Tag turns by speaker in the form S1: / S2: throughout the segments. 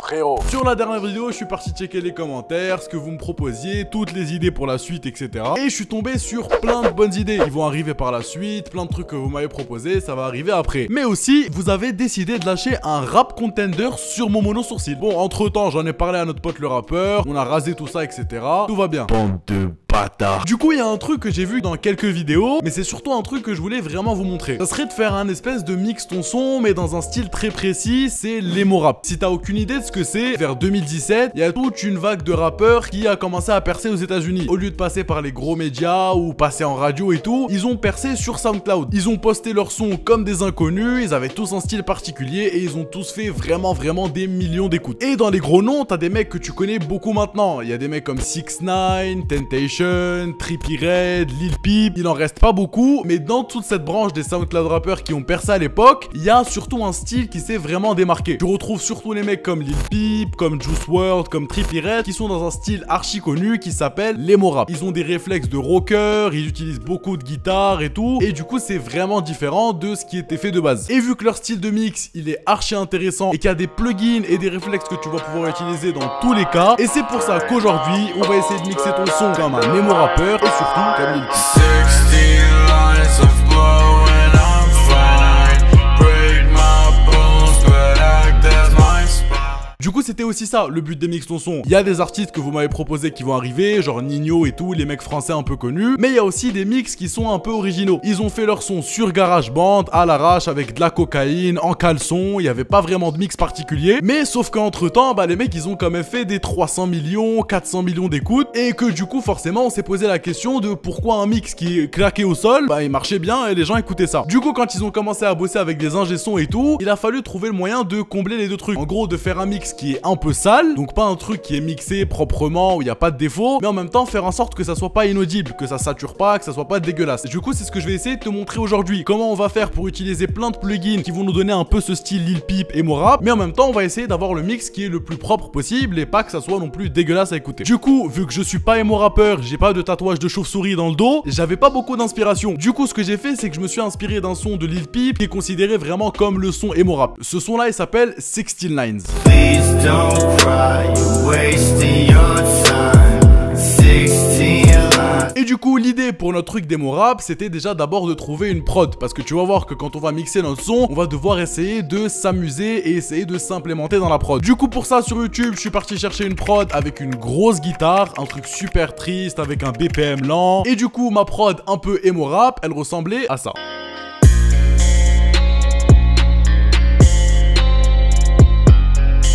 S1: frérot.
S2: Sur la dernière vidéo, je suis parti checker les commentaires, ce que vous me proposiez, toutes les idées pour la suite, etc. Et je suis tombé sur plein de bonnes idées. Ils vont arriver par la suite, plein de trucs que vous m'avez proposé, ça va arriver après. Mais aussi, vous avez décidé de lâcher un rap contender sur mon mono sourcil. Bon, entre temps, j'en ai parlé à notre pote le rappeur, on a rasé tout ça, etc. Tout va bien. Bande de bâtards. Du coup, il y a un truc que j'ai vu dans quelques vidéos, mais c'est surtout un truc que je voulais vraiment vous montrer. Ça serait de faire un espèce de mix ton son, mais dans un style très précis, c'est l'emo rap. Si t'as aucune idée de ce que c'est, vers 2017, il y a toute une vague de rappeurs qui a commencé à percer aux États-Unis. Au lieu de passer par les gros médias ou passer en radio et tout, ils ont percé sur SoundCloud. Ils ont posté leur son comme des inconnus, ils avaient tous un style particulier et ils ont tous fait vraiment des millions d'écoutes. Et dans les gros noms, t'as des mecs que tu connais beaucoup maintenant. Il y a des mecs comme 6ix9ine, Temptation, Trippie Redd, Lil Peep, il en reste pas beaucoup, mais dans toute cette branche des SoundCloud rappeurs qui ont percé à l'époque, il y a surtout un style qui s'est vraiment démarqué. Tu retrouves surtout les mecs comme Lil Peep, comme Juice WRLD, comme Trippie Redd, qui sont dans un style archi connu qui s'appelle l'emo rap. Ils ont des réflexes de rocker, ils utilisent beaucoup de guitare et tout, et du coup c'est vraiment différent de ce qui était fait de base. Et vu que leur style de mix, il est archi intéressant et qu'il y a des plugins et des réflexes que tu vas pouvoir utiliser dans tous les cas, et c'est pour ça qu'aujourd'hui, on va essayer de mixer ton son comme un emo rappeur et surtout comme Lil Peep.
S3: 16 lines of blow and I'm fine. Break my bones, but act as my spine.
S2: Du coup c'était aussi ça le but des mix ton son. Il y a des artistes que vous m'avez proposé qui vont arriver, genre Nino et tout, les mecs français un peu connus, mais il y a aussi des mix qui sont un peu originaux. Ils ont fait leur son sur GarageBand, à l'arrache, avec de la cocaïne, en caleçon, il n'y avait pas vraiment de mix particulier, mais sauf qu'entre temps, bah les mecs ils ont quand même fait des 300 millions, 400 millions d'écoutes, et que du coup forcément on s'est posé la question de pourquoi un mix qui est claqué au sol, bah il marchait bien et les gens écoutaient ça. Du coup quand ils ont commencé à bosser avec des ingé sons et tout, il a fallu trouver le moyen de combler les deux trucs. En gros de faire un mix qui est un peu sale, donc pas un truc qui est mixé proprement où il n'y a pas de défaut, mais en même temps faire en sorte que ça soit pas inaudible, que ça sature pas, que ça soit pas dégueulasse. Du coup c'est ce que je vais essayer de te montrer aujourd'hui, comment on va faire pour utiliser plein de plugins qui vont nous donner un peu ce style Lil Peep et emo rap, mais en même temps on va essayer d'avoir le mix qui est le plus propre possible et pas que ça soit non plus dégueulasse à écouter. Du coup vu que je suis pas emo rappeur, j'ai pas de tatouage de chauve-souris dans le dos, j'avais pas beaucoup d'inspiration. Du coup ce que j'ai fait c'est que je me suis inspiré d'un son de Lil Peep qui est considéré vraiment comme le son emo rap. Ce son là il s'appelle 16 Lines.
S3: Please don't cry, you're wasting your time. 16 lines.
S2: Et du coup l'idée pour notre truc d'emo rap c'était déjà d'abord de trouver une prod, parce que tu vas voir que quand on va mixer notre son on va devoir essayer de s'amuser et essayer de s'implémenter dans la prod. Du coup pour ça sur YouTube je suis parti chercher une prod avec une grosse guitare, un truc super triste avec un BPM lent, et du coup ma prod un peu emo rap elle ressemblait à ça.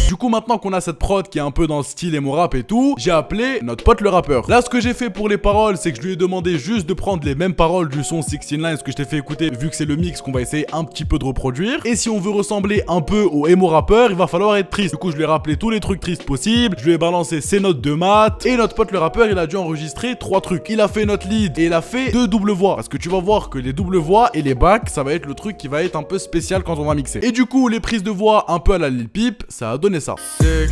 S2: Du coup maintenant qu'on a cette prod qui est un peu dans le style emo rap et tout, j'ai appelé notre pote le rappeur. Là ce que j'ai fait pour les paroles c'est que je lui ai demandé juste de prendre les mêmes paroles du son 16 Lines que je t'ai fait écouter, vu que c'est le mix qu'on va essayer un petit peu de reproduire. Et si on veut ressembler un peu au emo rappeur, il va falloir être triste. Du coup je lui ai rappelé tous les trucs tristes possibles, je lui ai balancé ses notes de maths, et notre pote le rappeur il a dû enregistrer 3 trucs. Il a fait notre lead et il a fait 2 doubles voix, parce que tu vas voir que les doubles voix et les backs ça va être le truc qui va être un peu spécial quand on va mixer. Et du coup les prises de voix un peu à la Lil Peep, ça a donné ça.
S3: 16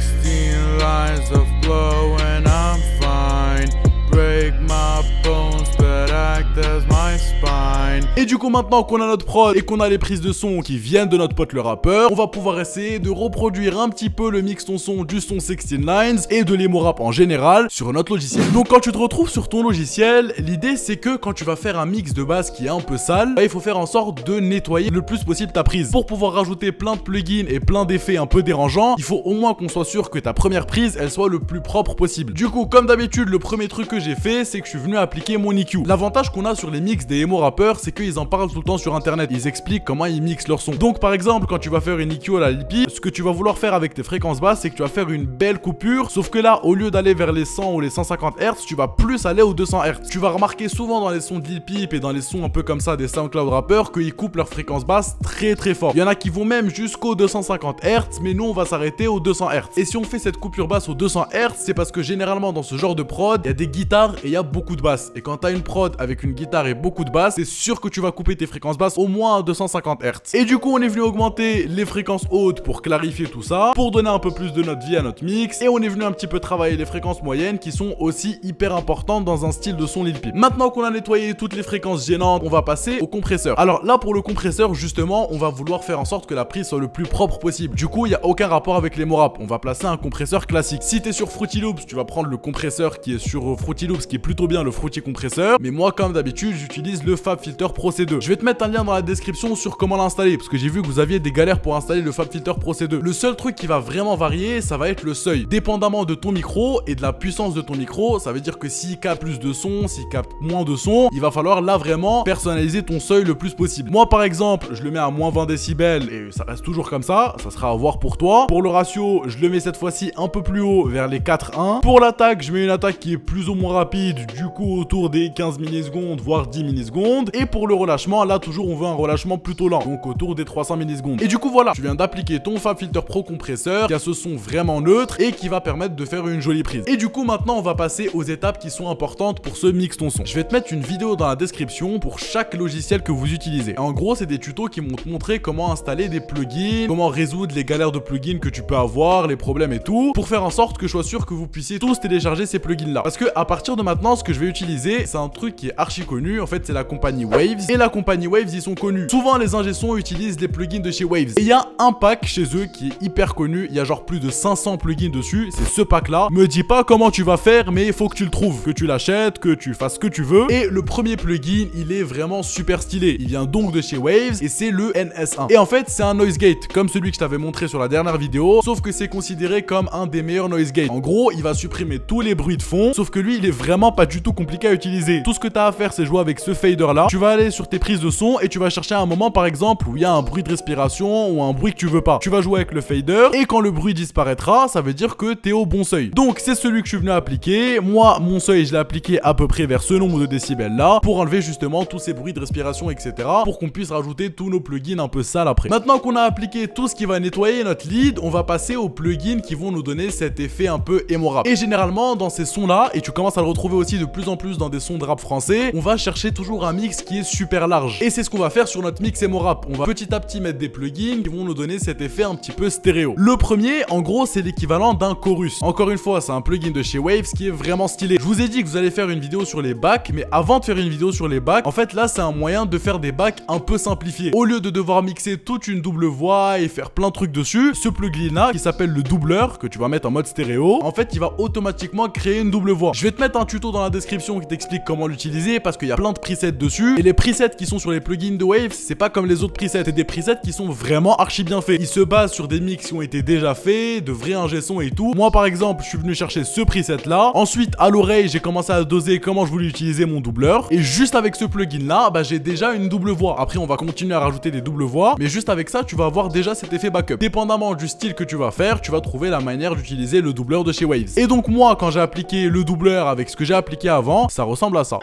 S3: lines of blow and I'm fine. Break my bones, but act as my spine.
S2: Et du coup maintenant qu'on a notre prod et qu'on a les prises de son qui viennent de notre pote le rappeur, on va pouvoir essayer de reproduire un petit peu le mix ton son du son 16 Lines et de l'emo rap en général sur notre logiciel. Donc quand tu te retrouves sur ton logiciel, l'idée c'est que quand tu vas faire un mix de base qui est un peu sale, bah, il faut faire en sorte de nettoyer le plus possible ta prise. Pour pouvoir rajouter plein de plugins et plein d'effets un peu dérangeants, il faut au moins qu'on soit sûr que ta première prise elle soit le plus propre possible. Du coup comme d'habitude le premier truc que j'ai fait c'est que je suis venu appliquer mon EQ. L'avantage qu'on a sur les mix des emo rappeurs c'est qu'ils en parlent tout le temps sur internet, ils expliquent comment ils mixent leur son. Donc par exemple quand tu vas faire une EQ à la Lil Peep, ce que tu vas vouloir faire avec tes fréquences basses c'est que tu vas faire une belle coupure, sauf que là au lieu d'aller vers les 100 ou les 150 Hz tu vas plus aller aux 200 Hz. Tu vas remarquer souvent dans les sons de Lil Peep et dans les sons un peu comme ça des SoundCloud rappeurs qu'ils coupent leurs fréquences basses très fort. Il y en a qui vont même jusqu'aux 250 Hz, mais nous on va s'arrêter aux 200 Hz. Et si on fait cette coupure basse aux 200 Hz, c'est parce que généralement dans ce genre de prod, il y a des guitares et il y a beaucoup de basses. Et quand t'as une prod avec une guitare et beaucoup de basses, c'est sûr que que tu vas couper tes fréquences basses au moins à 250 Hz. Et du coup, on est venu augmenter les fréquences hautes pour clarifier tout ça, pour donner un peu plus de notre vie à notre mix. Et on est venu un petit peu travailler les fréquences moyennes qui sont aussi hyper importantes dans un style de son Lil Peep. Maintenant qu'on a nettoyé toutes les fréquences gênantes, on va passer au compresseur. Alors là, pour le compresseur, justement, on va vouloir faire en sorte que la prise soit le plus propre possible. Du coup, il n'y a aucun rapport avec les Morap. On va placer un compresseur classique. Si t'es sur Fruity Loops, tu vas prendre le compresseur qui est sur Fruity Loops, qui est plutôt bien le Fruity Compresseur. Mais moi, comme d'habitude, j'utilise le FabFilter Pro C2. Je vais te mettre un lien dans la description sur comment l'installer, parce que j'ai vu que vous aviez des galères pour installer le FabFilter Pro C2. Le seul truc qui va vraiment varier, ça va être le seuil. Dépendamment de ton micro et de la puissance de ton micro, ça veut dire que s'il capte plus de son, s'il capte moins de son, il va falloir là vraiment personnaliser ton seuil le plus possible. Moi, par exemple, je le mets à moins 20 décibels et ça reste toujours comme ça. Ça sera à voir pour toi. Pour le ratio, je le mets cette fois-ci un peu plus haut, vers les 4:1. Pour l'attaque, je mets une attaque qui est plus ou moins rapide, du coup autour des 15 millisecondes, voire 10 millisecondes. Et pour le relâchement, là toujours on veut un relâchement plutôt lent, donc autour des 300 millisecondes. Et du coup voilà, tu viens d'appliquer ton FabFilter Pro compresseur qui a ce son vraiment neutre et qui va permettre de faire une jolie prise. Et du coup maintenant on va passer aux étapes qui sont importantes pour ce mix ton son. Je vais te mettre une vidéo dans la description pour chaque logiciel que vous utilisez. En gros, c'est des tutos qui vont te montrer comment installer des plugins, comment résoudre les galères de plugins que tu peux avoir, les problèmes et tout, pour faire en sorte que je sois sûr que vous puissiez tous télécharger ces plugins là. Parce que à partir de maintenant, ce que je vais utiliser, c'est un truc qui est archi connu. En fait, c'est la compagnie Waves. Et la compagnie Waves, ils sont connus. Souvent, les ingé-sons utilisent les plugins de chez Waves. Et il y a un pack chez eux qui est hyper connu. Il y a genre plus de 500 plugins dessus. C'est ce pack là. Me dis pas comment tu vas faire, mais il faut que tu le trouves, que tu l'achètes, que tu fasses ce que tu veux. Et le premier plugin, il est vraiment super stylé. Il vient donc de chez Waves et c'est le NS1. Et en fait, c'est un noise gate, comme celui que je t'avais montré sur la dernière vidéo, sauf que c'est considéré comme un des meilleurs noise gates. En gros, il va supprimer tous les bruits de fond, sauf que lui, il est vraiment pas du tout compliqué à utiliser. Tout ce que tu as à faire, c'est jouer avec ce fader là. Tu vas aller sur tes prises de son et tu vas chercher un moment, par exemple, où il y a un bruit de respiration ou un bruit que tu veux pas. Tu vas jouer avec le fader et quand le bruit disparaîtra, ça veut dire que t'es au bon seuil. Donc, c'est celui que je suis venu appliquer. Moi, mon seuil, je l'ai appliqué à peu près vers ce nombre de décibels là pour enlever justement tous ces bruits de respiration, etc. pour qu'on puisse rajouter tous nos plugins un peu sales après. Maintenant qu'on a appliqué tout ce qui va nettoyer notre lead, on va passer aux plugins qui vont nous donner cet effet un peu emo rap. Et généralement, dans ces sons là, et tu commences à le retrouver aussi de plus en plus dans des sons de rap français, on va chercher toujours un mix qui est super large. Et c'est ce qu'on va faire sur notre mix emo rap. On va petit à petit mettre des plugins qui vont nous donner cet effet un petit peu stéréo. Le premier, en gros, c'est l'équivalent d'un chorus. Encore une fois, c'est un plugin de chez Waves qui est vraiment stylé. Je vous ai dit que vous allez faire une vidéo sur les backs, mais avant de faire une vidéo sur les backs, en fait là, c'est un moyen de faire des backs un peu simplifiés. Au lieu de devoir mixer toute une double voix et faire plein de trucs dessus, ce plugin là, qui s'appelle le doubleur, que tu vas mettre en mode stéréo, en fait, il va automatiquement créer une double voix. Je vais te mettre un tuto dans la description qui t'explique comment l'utiliser parce qu'il y a plein de presets dessus. Et les presets qui sont sur les plugins de Waves, c'est pas comme les autres presets. C'est des presets qui sont vraiment archi bien faits. Ils se basent sur des mix qui ont été déjà faits, de vrais ingé-sons et tout. Moi, par exemple, je suis venu chercher ce preset là. Ensuite, à l'oreille, j'ai commencé à doser comment je voulais utiliser mon doubleur. Et juste avec ce plugin là, bah, j'ai déjà une double voix. Après, on va continuer à rajouter des doubles voix. Mais juste avec ça, tu vas avoir déjà cet effet backup. Dépendamment du style que tu vas faire, tu vas trouver la manière d'utiliser le doubleur de chez Waves. Et donc, moi, quand j'ai appliqué le doubleur avec ce que j'ai appliqué avant, ça ressemble à ça.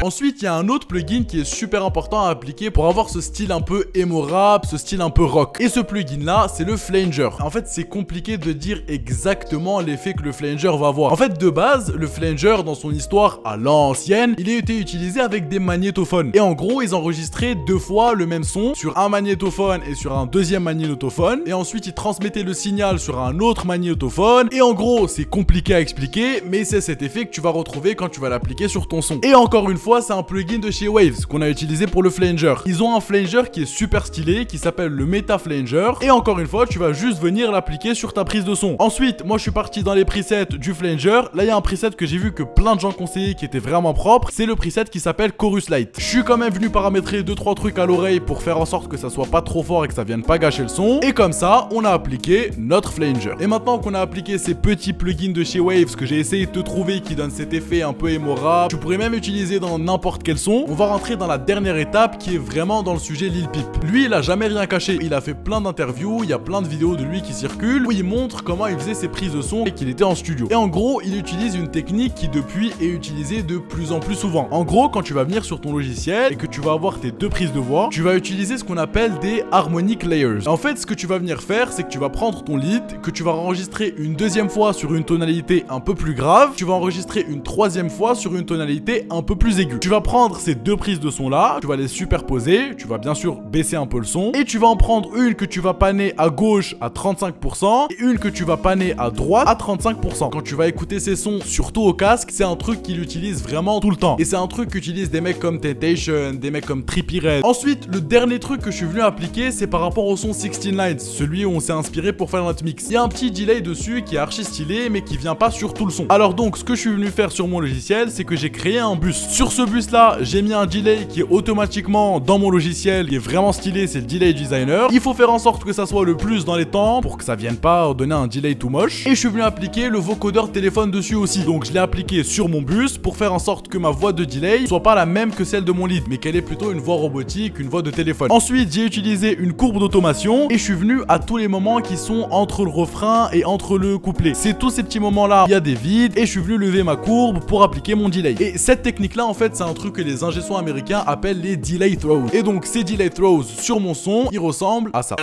S2: Ensuite, il y a un autre plugin qui est super important à appliquer pour avoir ce style un peu emo rap, ce style un peu rock. Et ce plugin là, c'est le flanger. En fait, c'est compliqué de dire exactement l'effet que le flanger va avoir. En fait, de base, le flanger, dans son histoire à l'ancienne, il a été utilisé avec des magnétophones. Et en gros, ils enregistraient deux fois le même son sur un magnétophone et sur un deuxième magnétophone. Et ensuite, ils transmettaient le signal sur un autre magnétophone. Et en gros, c'est compliqué à expliquer, mais c'est cet effet que tu vas retrouver quand tu vas l'appliquer sur ton son. Et encore une fois, c'est un plugin de chez Waves qu'on a utilisé pour le flanger. Ils ont un flanger qui est super stylé, qui s'appelle le Meta Flanger. Et encore une fois, tu vas juste venir l'appliquer sur ta prise de son. Ensuite, moi je suis parti dans les presets du flanger. Là, il y a un preset que j'ai vu que plein de gens conseillaient qui était vraiment propre. C'est le preset qui s'appelle Chorus Light. Je suis quand même venu paramétrer 2-3 trucs à l'oreille pour faire en sorte que ça soit pas trop fort et que ça vienne pas gâcher le son. Et comme ça, on a appliqué notre flanger. Et maintenant qu'on a appliqué ces petits plugins de chez Waves que j'ai essayé de te trouver qui donnent cet effet un peu emo rap, tu pourrais même utiliser dans n'importe quel son, on va rentrer dans la dernière étape qui est vraiment dans le sujet Lil Peep. Lui, il a jamais rien caché, il a fait plein d'interviews, il y a plein de vidéos de lui qui circulent où il montre comment il faisait ses prises de son et qu'il était en studio. Et en gros, il utilise une technique qui depuis est utilisée de plus en plus souvent. En gros, quand tu vas venir sur ton logiciel et que tu vas avoir tes deux prises de voix, tu vas utiliser ce qu'on appelle des harmonic layers. En fait, ce que tu vas venir faire, c'est que tu vas prendre ton lead, que tu vas enregistrer une deuxième fois sur une tonalité un peu plus grave, tu vas enregistrer une troisième fois sur une tonalité un peu plus aiguë. Tu vas prendre ces deux prises de son là, tu vas les superposer, tu vas bien sûr baisser un peu le son, et tu vas en prendre une que tu vas panner à gauche à 35% et une que tu vas panner à droite à 35%. Quand tu vas écouter ces sons, surtout au casque, c'est un truc qu'il utilise vraiment tout le temps. Et c'est un truc qu'utilisent des mecs comme Temptation, des mecs comme Trippie Redd. Ensuite, le dernier truc que je suis venu appliquer, c'est par rapport au son 16 Lines, celui où on s'est inspiré pour faire notre mix. Il y a un petit delay dessus qui est archi stylé, mais qui vient pas sur tout le son. Alors donc, ce que je suis venu faire sur mon logiciel, c'est que j'ai créé un bus. Sur ce bus là, j'ai mis un delay qui est automatiquement dans mon logiciel, qui est vraiment stylé, c'est le delay designer. Il faut faire en sorte que ça soit le plus dans les temps pour que ça vienne pas donner un delay tout moche. Et je suis venu appliquer le vocodeur téléphone dessus aussi. Donc je l'ai appliqué sur mon bus pour faire en sorte que ma voix de delay soit pas la même que celle de mon lead, mais qu'elle ait plutôt une voix robotique, une voix de téléphone. Ensuite, j'ai utilisé une courbe d'automation et je suis venu à tous les moments qui sont entre le refrain et entre le couplet. C'est tous ces petits moments là, il y a des vides et je suis venu lever ma courbe pour appliquer mon delay. Et cette technique là, en fait, c'est un truc que les ingé-sons américains appellent les delay throws. Et donc ces delay throws sur mon son, ils ressemblent à ça.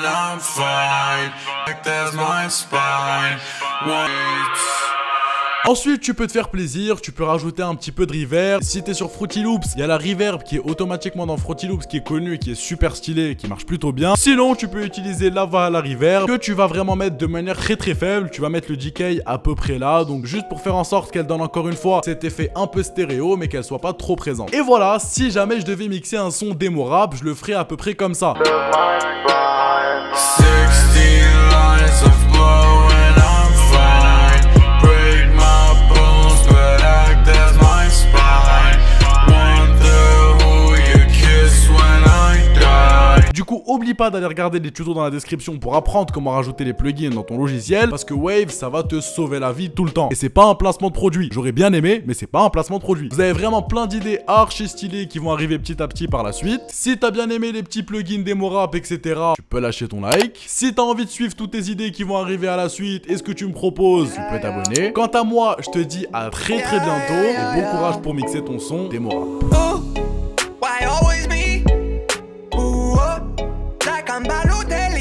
S2: Ensuite, tu peux te faire plaisir, tu peux rajouter un petit peu de reverb. Si t'es sur Fruity Loops, il y a la reverb qui est automatiquement dans Fruity Loops, qui est connue et qui est super stylée, qui marche plutôt bien. Sinon, tu peux utiliser la reverb, que tu vas vraiment mettre de manière très faible. Tu vas mettre le decay à peu près là, donc juste pour faire en sorte qu'elle donne encore une fois cet effet un peu stéréo, mais qu'elle soit pas trop présente. Et voilà, si jamais je devais mixer un son démo rap, je le ferais à peu près comme ça. Du coup, oublie pas d'aller regarder les tutos dans la description pour apprendre comment rajouter les plugins dans ton logiciel, parce que Wave, ça va te sauver la vie tout le temps. Et c'est pas un placement de produit. J'aurais bien aimé, mais c'est pas un placement de produit. Vous avez vraiment plein d'idées archi stylées qui vont arriver petit à petit par la suite. Si t'as bien aimé les petits plugins démo rap, etc., tu peux lâcher ton like. Si t'as envie de suivre toutes tes idées qui vont arriver à la suite et ce que tu me proposes, tu peux t'abonner. Quant à moi, je te dis à très bientôt et bon courage pour mixer ton son démo rap.
S1: I'm Balotelli.